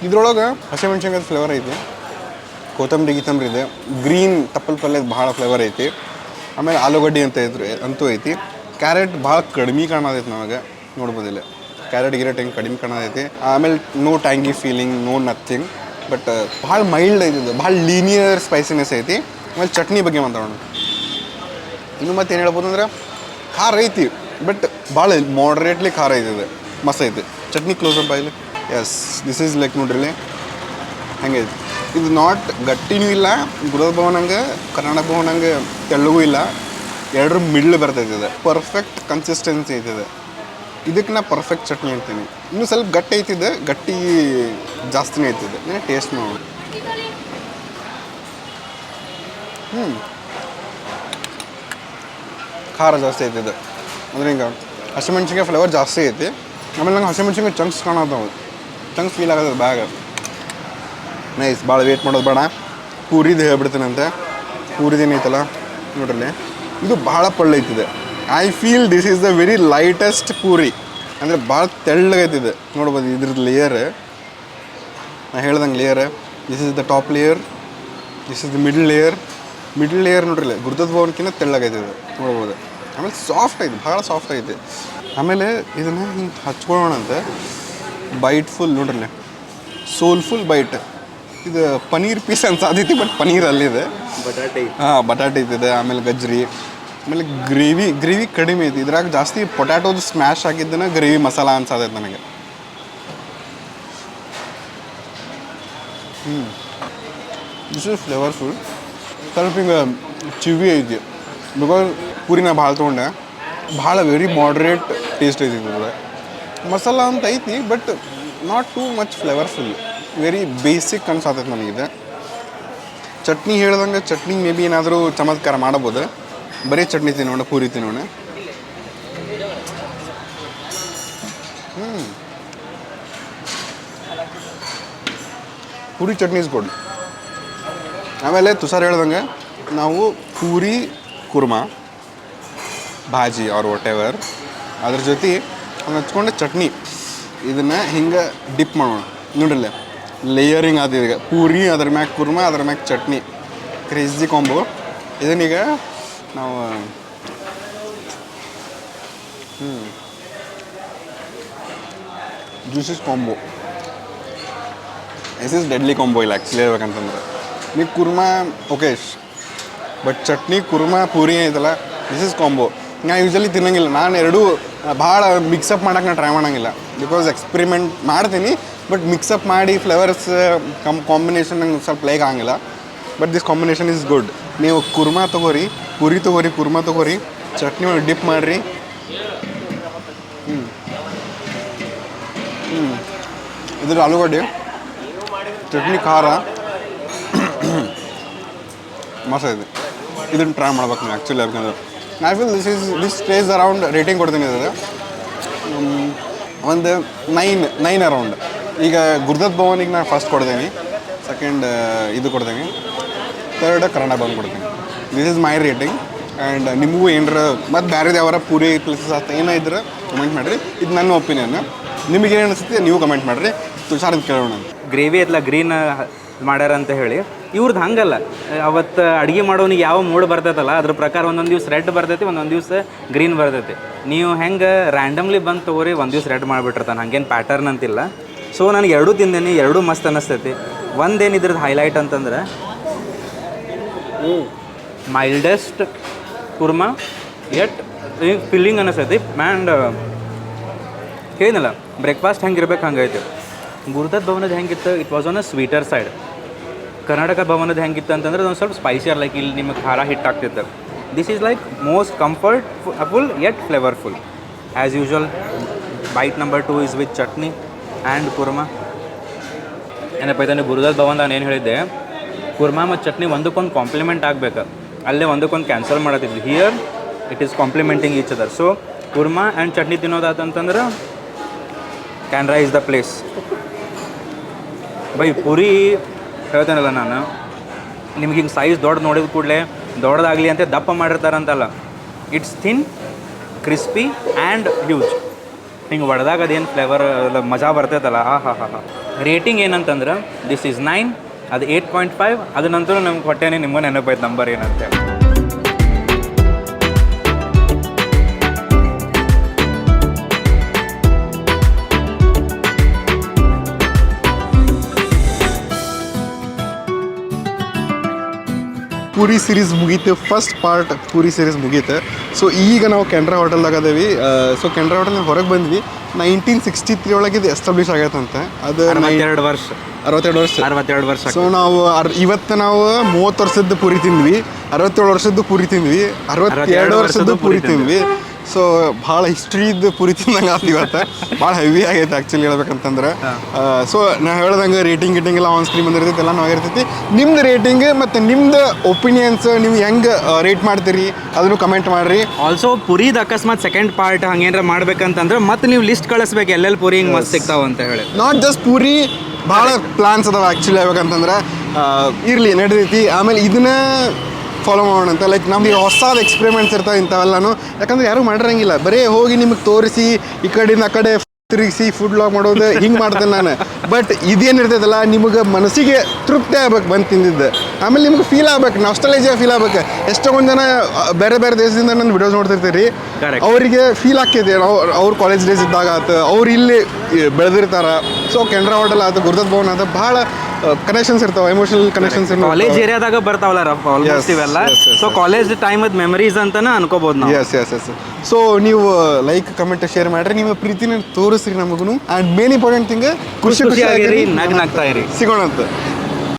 ಇದ್ರೊಳಗೆ ಹಸಿಮೆಣ್ಸಿನ್ಕಾಯಿ ಫ್ಲೇವರ್ ಐತಿ, ಕೊತ್ತಂಬರಿ ಇದೆ, ಗ್ರೀನ್ ತಪ್ಪಲ್ ಪಲ್ಯದ ಭಾಳ ಫ್ಲೇವರ್ ಐತಿ. ಆಮೇಲೆ ಆಲೂಗಡ್ಡೆ ಅಂತೂ ಐತಿ. ಕ್ಯಾರೆಟ್ ಭಾಳ ಕಡಿಮೆ ಕಾಣತೈತಿ ನಮಗೆ, ನೋಡ್ಬೋದಿಲ್ಲ. ಕ್ಯಾರೆಟ್ ಹೆಂಗೆ ಕಡಿಮೆ ಕಾಣತೈತಿ. ಆಮೇಲೆ no tangy feeling, no nothing. But ಭಾಳ ಮೈಲ್ಡ್ ಐತಿದ್ದು, ಭಾಳ ಲೀನಿಯರ್ ಸ್ಪೈಸಿನೆಸ್ ಐತಿ. ಆಮೇಲೆ ಚಟ್ನಿ ಬಗ್ಗೆ ಮಾತಾಡೋಣ. ಇನ್ನು ಮತ್ತೆ ಏನು ಹೇಳ್ಬೋದು ಅಂದ್ರೆ, ಖಾರ ಐತಿ ಬಟ್ ಭಾಳ ಮಾಡ್ರೇಟ್ಲಿ ಖಾರ ಐತಿದೆ, ಮಸ್ತ್ ಐತಿ. ಚಟ್ನಿ ಕ್ಲೋಸ್ ಅಪ್ ಬಾಯಿಲಿ. ಎಸ್, ದಿಸ್ ಈಸ್ ಲೈಕ್ ನೋಡ್ರಿ ಹಂಗೈತಿ. ಇದು ನಾಟ್ ಗಟ್ಟಿನೂ ಇಲ್ಲ, ಗುರುದತ್ ಭವನ್ ಹಂಗೆ ಕರ್ನಾಟಕ ಭವನ್ ಹಂಗೆ ತೆಳ್ಳಗೂ ಇಲ್ಲ, ಎರಡರ ಮಿಡ್ಲ್ ಬರ್ತೈತೆ. ಇದೆ ಪರ್ಫೆಕ್ಟ್ ಕನ್ಸಿಸ್ಟೆನ್ಸಿ ಐತಿದೆ. ಇದಕ್ಕೆ ನಾ ಪರ್ಫೆಕ್ಟ್ ಚಟ್ನಿ ಅಂತೀನಿ. ಇನ್ನೂ ಸ್ವಲ್ಪ ಗಟ್ಟಿ ಐತಿದೆ, ಗಟ್ಟಿ ಜಾಸ್ತಿನೇ ಐತಿದೆ. ಟೇಸ್ಟ್ ಮಾಡೋಣ. ಖಾರ ಜಾಸ್ತಿ ಐತಿದೆ. ಅಂದರೆ ಹಿಂಗೆ ಹಸಿಮೆಣ್ಸಿನ್ಕಾಯಿ ಫ್ಲೇವರ್ ಜಾಸ್ತಿ ಐತಿ. ಆಮೇಲೆ ನಂಗೆ ಹಸಿಮೆಣ್ಸಿನ್ಕಾಯಿ ಚಂಕ್ಸ್ ಕಾಣೋದು, ಚಂಕ್ಸ್ ಫೀಲ್ ಆಗೋದು ಬ್ಯಾಗ್. ನೈಸ್. ಭಾಳ ವೇಟ್ ಮಾಡೋದು ಬೇಡ. ಪೂರಿದು ಹೇಳ್ಬಿಡ್ತೀನಂತೆ. ಪೂರಿದೇನೈತಲ್ಲ ನೋಡ್ರಲ್ಲಿ, ಇದು ಭಾಳ ಪಳ್ಳೈತಿದೆ. I feel this is the very lightest puri. ಅಂದರೆ ಭಾಳ ತೆಳ್ಳಗೈತಿದೆ, ನೋಡ್ಬೋದು. ಇದ್ರದ್ದು ಲೇಯರ್ ನಾ ಹೇಳ್ದಂಗೆ layer. This is the top layer, this is the middle layer ನೋಡ್ರಿ. ಗುರುದತ್ ಭವನ್ಕಿಂತ ತೆಳ್ಳಗೈತಿದೆ, ನೋಡ್ಬೋದು. ಆಮೇಲೆ ಸಾಫ್ಟ್ ಐತಿ, ಭಾಳ ಸಾಫ್ಟ್ ಐತಿ. ಆಮೇಲೆ ಇದನ್ನು ಹಿಂಗೆ ಹಚ್ಕೊಳ್ಳೋಣಂತೆ. ಬೈಟ್ ಫುಲ್ ನೋಡ್ರಿ, ಸೋಲ್ಫುಲ್ ಬೈಟ್. ಇದು ಪನೀರ್ ಪೀಸ್ ಅನ್ಸಾದೈತಿ, ಬಟ್ ಪನೀರ್ ಅಲ್ಲಿದೆ. ಬಟಾಟೆ ಐತಿದೆ. ಆಮೇಲೆ ಗಜ್ರಿ, ಆಮೇಲೆ ಗ್ರೇವಿ ಕಡಿಮೆ ಐತಿ. ಇದ್ರಾಗ ಜಾಸ್ತಿ ಪೊಟ್ಯಾಟೋದು ಸ್ಮ್ಯಾಶ್ ಆಗಿದ್ದನ ಗ್ರೇವಿ ಮಸಾಲ ಅನ್ಸಾದೈತೆ ನನಗೆ. This is flavourful. ಸ್ವಲ್ಪ ಹಿಂಗೆ ಚಿವಿ ಐತಿ, ಬಿಕಾಸ್ ಪೂರಿನ ಭಾಳ ತೊಗೊಂಡೆ. ಭಾಳ ವೆರಿ ಮಾಡ್ರೇಟ್ ಟೇಸ್ಟ್ ಐತಿ ಇದ್ರದ್ದು. ಮಸಾಲ ಅಂತ ಐತಿ, but not too much flavourful. Very basic ಅನ್ಸಾತೈತೆ ನನಗಿದೆ. ಚಟ್ನಿ ಹೇಳ್ದಂಗೆ ಚಟ್ನಿ ಮೇ ಬಿ ಏನಾದರೂ ಚಮತ್ಕಾರ ಮಾಡಬೋದು. ಬರೀ ಚಟ್ನಿ ತಿನ್ನೋಣ, ಪೂರಿ ತಿನ್ನೋಣ. Puri chutney is good. ಆಮೇಲೆ ತುಷಾರ್ ಹೇಳ್ದಂಗೆ ನಾವು puri kurma bhaji are whatever ಅದ್ರ ಜೊತೆ ಹಚ್ಕೊಂಡು ಚಟ್ನಿ ಇದನ್ನು ಹಿಂಗೆ ಡಿಪ್ ಮಾಡೋಣ. ನೋಡಿಲ್ಲ ಲೇಯರಿಂಗ್ ಆದ ಈಗ ಪೂರಿ ಅದ್ರ ಮ್ಯಾಗ ಕುರ್ಮಾ ಅದ್ರ ಮ್ಯಾಗ ಚಟ್ನಿ, ಕ್ರೇಜಿ ಕಾಂಬೋ. ಇದನ್ನೀಗ ನಾವು juices combo. This is deadly combo ಇಲ್ಲ ಆ್ಯಕ್ಚುಲಿ ಹೇಳ್ಬೇಕಂತಂದ್ರೆ. ನೀವು ಕುರ್ಮಾ ಓಕೆ, ಬಟ್ ಚಟ್ನಿ ಕುರ್ಮಾ ಪೂರಿ ಐತಲ್ಲ, ದಿಸ್ ಇಸ್ ಕಾಂಬೋ. ನಾ ಯೂಶಲಿ ತಿನ್ನಂಗಿಲ್ಲ, ನಾನು ಎರಡೂ ಭಾಳ ಮಿಕ್ಸಪ್ ಮಾಡೋಕೆ ನಾನು ಟ್ರೈ ಮಾಡೋಂಗಿಲ್ಲ. ಬಿಕಾಸ್ ಎಕ್ಸ್ಪೆರಿಮೆಂಟ್ ಮಾಡ್ತೀನಿ, ಬಟ್ ಮಿಕ್ಸಪ್ ಮಾಡಿ ಫ್ಲೇವರ್ಸ್ ಕಾಂಬಿನೇಷನ್ ನಂಗೆ ಸ್ವಲ್ಪ ಲೈಕ್ ಆಗಂಗಿಲ್ಲ. But this combination is good. ನೀವು ಕುರ್ಮಾ ತೊಗೋರಿ, ಪೂರಿ ತೊಗೋರಿ, ಕುರ್ಮಾ ತೊಗೋರಿ, ಚಟ್ನಿ ಒಳಗೆ ಡಿಪ್ ಮಾಡಿರಿ. ಇದ್ರ ಆಲೂಗಡ್ಡೆ ಚಟ್ನಿ ಖಾರ ಮಸ್ತ್ ಇದೆ. ಇದನ್ನು ಟ್ರೈ ಮಾಡ್ಬೇಕು ನೀವು ಆ್ಯಕ್ಚುಲಿ. ಯಾಕಂದ್ರೆ I feel this stays around rating ಕೊಡ್ತೀನಿ ಇದಕ್ಕೆ ಒಂದು 9 ಅರೌಂಡ್. ಈಗ ಗುರುದತ್ ಭವನಿಗೆ ನಾನು ಫಸ್ಟ್ ಕೊಡ್ತೀನಿ, ಸೆಕೆಂಡ್ ಇದು ಕೊಡ್ತೀನಿ, ಥರ್ಡ್ ಕನ್ನಡ ಭವನ್ ಕೊಡ್ತೀನಿ. This is my rating. And ನಿಮಗೂ ಏನರ ಮತ್ತು ಬೇರೆದು ಯಾವಾರ ಪೂರಿ ಪ್ಲೇಸಸ್ ಅಂತ ಏನೋ ಇದ್ರೆ ಕಮೆಂಟ್ ಮಾಡಿರಿ. ಇದು ನನ್ನ ಒಪಿನಿಯನ್. ನಿಮಗೇನು ಅನಿಸುತ್ತೆ ನೀವು ಕಮೆಂಟ್ ಮಾಡಿರಿ. ತುಷಾರದ್ದು ಕೇಳೋಣ. ಗ್ರೇವಿ ಐತ್ಲ ಗ್ರೀನ್ ಮಾಡ್ಯಾರ ಅಂತ ಹೇಳಿ ಇವ್ರದ್ದು ಹಂಗಲ್ಲ. ಅವತ್ತು ಅಡುಗೆ ಮಾಡೋನಿಗೆ ಯಾವ ಮೂಡ್ ಬರ್ತೈತಲ್ಲ ಅದ್ರ ಪ್ರಕಾರ ಒಂದೊಂದು ದಿವ್ಸ ರೆಡ್ ಬರ್ತೈತಿ, ಒಂದೊಂದು ದಿವ್ಸ ಗ್ರೀನ್ ಬರ್ತೈತಿ. ನೀವು ಹೆಂಗೆ ರ್ಯಾಂಡಮ್ಲಿ ಬಂದು ತೊಗೋರಿ ಒಂದು ದಿವ್ಸ ರೆಡ್ ಮಾಡಿಬಿಟ್ಟಿರ್ತಾನೆ, ಹಂಗೇನು ಪ್ಯಾಟರ್ನ್ ಅಂತಿಲ್ಲ. ಸೊ ನನಗೆ ಎರಡೂ ತಿಂದೇನಿ, ಎರಡೂ ಮಸ್ತ್ ಅನ್ನಿಸ್ತೈತಿ. ಒಂದೇನು ಇದ್ರದ್ದು ಹೈಲೈಟ್ ಅಂತಂದ್ರೆ ಮೈಲ್ಡೆಸ್ಟ್ ಕುರ್ಮಾ ಎಟ್ ಫಿಲ್ಲಿಂಗ್ ಅನ್ನಿಸ್ತೈತಿ. ಆ್ಯಂಡ್ ಏನಿಲ್ಲ ಬ್ರೇಕ್ಫಾಸ್ಟ್ ಹೆಂಗಿರ್ಬೇಕು ಹಂಗೈತಿ. ಗುರುದತ್ ಭವನದ ಹೆಂಗಿತ್ತು, it was on a sweeter side. Karnataka ಭವನದ ಹೆಂಗಿತ್ತು ಅಂತಂದ್ರೆ ಒಂದು ಸ್ವಲ್ಪ ಸ್ಪೈಸಿಯರ್, ಲೈಕ್ ಇಲ್ಲಿ ನಿಮಗೆ ಖಾರ ಹಿಟ್ಟಾಗ್ತಿತ್ತು. This is like most comfortful yet flavourful. As usual bite number 2 is with chutney and kurma. ಏನಪ್ಪ ಆಯ್ತಾನೆ ಗುರುದತ್ ಭವನ್ ನಾನು ಏನು ಹೇಳಿದ್ದೆ, ಕುರ್ಮಾ ಮತ್ತು ಚಟ್ನಿ ಒಂದಕ್ಕೊಂದು ಕಾಂಪ್ಲಿಮೆಂಟ್ ಆಗಬೇಕು, ಅಲ್ಲೇ ಒಂದಕ್ಕೊಂದು ಕ್ಯಾನ್ಸಲ್ ಮಾಡತ್ತಿದ್ವಿ. Here it is complimenting each other. So kurma and chutney ತಿನ್ನೋದಾತಂತಂದ್ರೆ Canara is the place. By puri ಹೇಳ್ತೇನಲ್ಲ ನಾನು, ನಿಮ್ಗೆ ಹಿಂಗೆ ಸೈಜ್ ದೊಡ್ಡ ನೋಡಿದ ಕೂಡಲೇ ದೊಡ್ಡದಾಗಲಿ ಅಂತ ದಪ್ಪ ಮಾಡಿರ್ತಾರಂತಲ್ಲ. It's thin, crispy and huge. ಹಿಂಗೆ ಒಡೆದಾಗ ಅದೇನು ಫ್ಲೇವರ್ ಮಜಾ ಬರ್ತೈತಲ್ಲ, ರೇಟಿಂಗ್ ಏನಂತಂದ್ರೆ ದಿಸ್ ಈಸ್ 9, ಅದು 8.5. ಅದ ನಂತರ ನಮ್ಗೆ ಹೊಟ್ಟೆನೇ ನಿಮ್ಗೆ ನೆನಪಾಯ್ತು ನಂಬರ್ ಏನಂತೆ. ಪೂರಿ ಸೀರೀಸ್ ಮುಗೀತು, ಫಸ್ಟ್ ಪಾರ್ಟ್ ಪೂರಿ ಸೀರೀಸ್ ಮುಗೀತು. ಸೊ ಈಗ ನಾವು ಕೆನರಾ ಹೋಟೆಲ್ದಾಗ ಅದೇವಿ. ಸೊ ಕೆನರಾ ಹೋಟೆಲ್ನಾಗ ಹೊರಗೆ ಬಂದ್ವಿ. 1963 ಒಳಗೆ ಇದು ಎಸ್ಟಾಬ್ಲಿಷ್ ಆಗೈತಂತೆ. ಅದು 62 ವರ್ಷ. ಸೊ ನಾವು ಇವತ್ತು ನಾವು 30 ವರ್ಷದ ಪೂರಿ ತಿಂದ್ವಿ, 67 ವರ್ಷದ್ದು ಪೂರಿ ತಿಂದ್ವಿ, 62 ವರ್ಷದ್ದು ಪೂರಿ ತಿಂದ್ವಿ. ಸೊ ಭಾಳ ಹಿಸ್ಟ್ರಿದು ಪೂರಿ ತಿಂದಂಗೆ ಆತು ಇವತ್ತು. ಭಾಳ ಹೆವಿ ಆಗೈತೆ ಆ್ಯಕ್ಚುಲಿ ಹೇಳ್ಬೇಕಂತಂದ್ರೆ. ಸೊ ನಾ ಹೇಳ್ದಂಗೆ ರೇಟಿಂಗ್ ಎಲ್ಲ ಆನ್ ಸ್ಕ್ರೀನ್ ಬಂದಿರ್ತೈತಿ, ಎಲ್ಲ ಆಗಿರ್ತೈತಿ. ನಿಮ್ದು ರೇಟಿಂಗ್ ಮತ್ತು ನಿಮ್ದು ಒಪಿನಿಯನ್ಸ್ ನೀವು ಹೆಂಗೆ ರೇಟ್ ಮಾಡ್ತೀರಿ ಅದನ್ನು ಕಮೆಂಟ್ ಮಾಡಿರಿ. ಆಲ್ಸೋ ಪುರಿದ ಅಕಸ್ಮಾತ್ ಸೆಕೆಂಡ್ ಪಾರ್ಟ್ ಹಂಗೇನಾರ ಮಾಡ್ಬೇಕಂತಂದ್ರೆ ಮತ್ತೆ ನೀವು ಲಿಸ್ಟ್ ಕಳಿಸ್ಬೇಕು ಎಲ್ಲೆಲ್ಲಿ ಪೂರಿ ಹಿಂಗೆ ಮಸ್ತ್ ಸಿಗ್ತಾವ ಅಂತ ಹೇಳಿ. ನಾಟ್ ಜಸ್ಟ್ ಪೂರಿ, ಭಾಳ ಪ್ಲಾನ್ಸ್ ಅದಾವೆ ಆ್ಯಕ್ಚುಲಿ ಹೇಳ್ಬೇಕಂತಂದ್ರೆ. ಇರಲಿ ನಡೀತೈತಿ. ಆಮೇಲೆ ಇದನ್ನ ಫಾಲೋ ಮಾಡೋಣ ಅಂತ. ಲೈಕ್ ನಮ್ಗೆ ಹೊಸದು ಎಕ್ಸ್ಪೆರಿಮೆಂಟ್ಸ್ ಇರ್ತಾವೆ ಇಂಥವೆಲ್ಲನೂ. ಯಾಕಂದ್ರೆ ಯಾರೂ ಮಾಡಿರಂಗಿಲ್ಲ, ಬರೀ ಹೋಗಿ ನಿಮಗೆ ತೋರಿಸಿ ಈ ಕಡೆಯಿಂದ ಆ ಕಡೆ ತಿರುಗಿಸಿ ಫುಡ್ ಲಾಗ್ ಮಾಡೋದು ಹಿಂಗೆ ಮಾಡ್ತೇನೆ ನಾನು. ಬಟ್ ಇದೇನಿರ್ತೈತಲ್ಲ ನಿಮಗೆ ಮನಸ್ಸಿಗೆ ತೃಪ್ತಿ ಆಗ್ಬೇಕು ಬಂದು ತಿಂದಿದ್ದು. ಆಮೇಲೆ ನಿಮ್ಗೆ ಫೀಲ್ ಆಗ್ಬೇಕು, ನಾಸ್ಟಾಲಜಿಯಾ ಫೀಲ್ ಆಗ್ಬೇಕು. ಎಷ್ಟೊಂದು ಜನ ಬೇರೆ ಬೇರೆ ದೇಶದಿಂದ ನನ್ನ ವಿಡಿಯೋಸ್ ನೋಡ್ತಿರ್ತೀರಿ, ಅವರಿಗೆ ಫೀಲ್ ಆಕ್ಕೈತಿ. ಅವ್ರ ಕಾಲೇಜ್ ಡೇಸ್ ಇದ್ದಾಗ ಆಯ್ತು, ಅವ್ರು ಇಲ್ಲಿ ಬೆಳೆದಿರ್ತಾರೆ. ಸೊ ಕೆನರಾ ಹೋಟೆಲ್ ಆಯ್ತು, ಗುರುದತ್ ಭವನ್ ಆಯ್ತು, ಭಾಳ ಕನೆಕ್ಷನ್ಸ್ ಇರ್ತಾವೆ, ಎಮೋಷನಲ್ ಕನೆಕ್ಷನ್ಸ್. ಕಾಲೇಜ್ ಏರಿಯಾದಾಗ ಬರ್ತಾವಲ್ಲ ಆಲ್ಮೋಸ್ಟ್ ಇವೆಲ್ಲ. ಸೊ ಕಾಲೇಜ್ ಟೈಮದ್ ಮೆಮರೀಸ್ ಅಂತಾನೆ ಅನ್ಕೋಬಹುದು ನಾವು. ಎಸ್. ಸೊ ನೀವು ಲೈಕ್ ಕಮೆಂಟ್ ಶೇರ್ ಮಾಡ್ರಿ, ನಿಮ್ಮ ಪ್ರೀತಿನ ತೋರಿಸ್ರಿ ನಮಗೂ. ಆ್ಯಂಡ್ ಮೇನ್ ಇಂಪಾರ್ಟೆಂಟ್ ಥಿಂಗ್ ಖುಷಿಯಾಗಿರಿ, ನಗ್ತಾ ಇರಿ. ಸಿಗೋಣ ಅಂತ.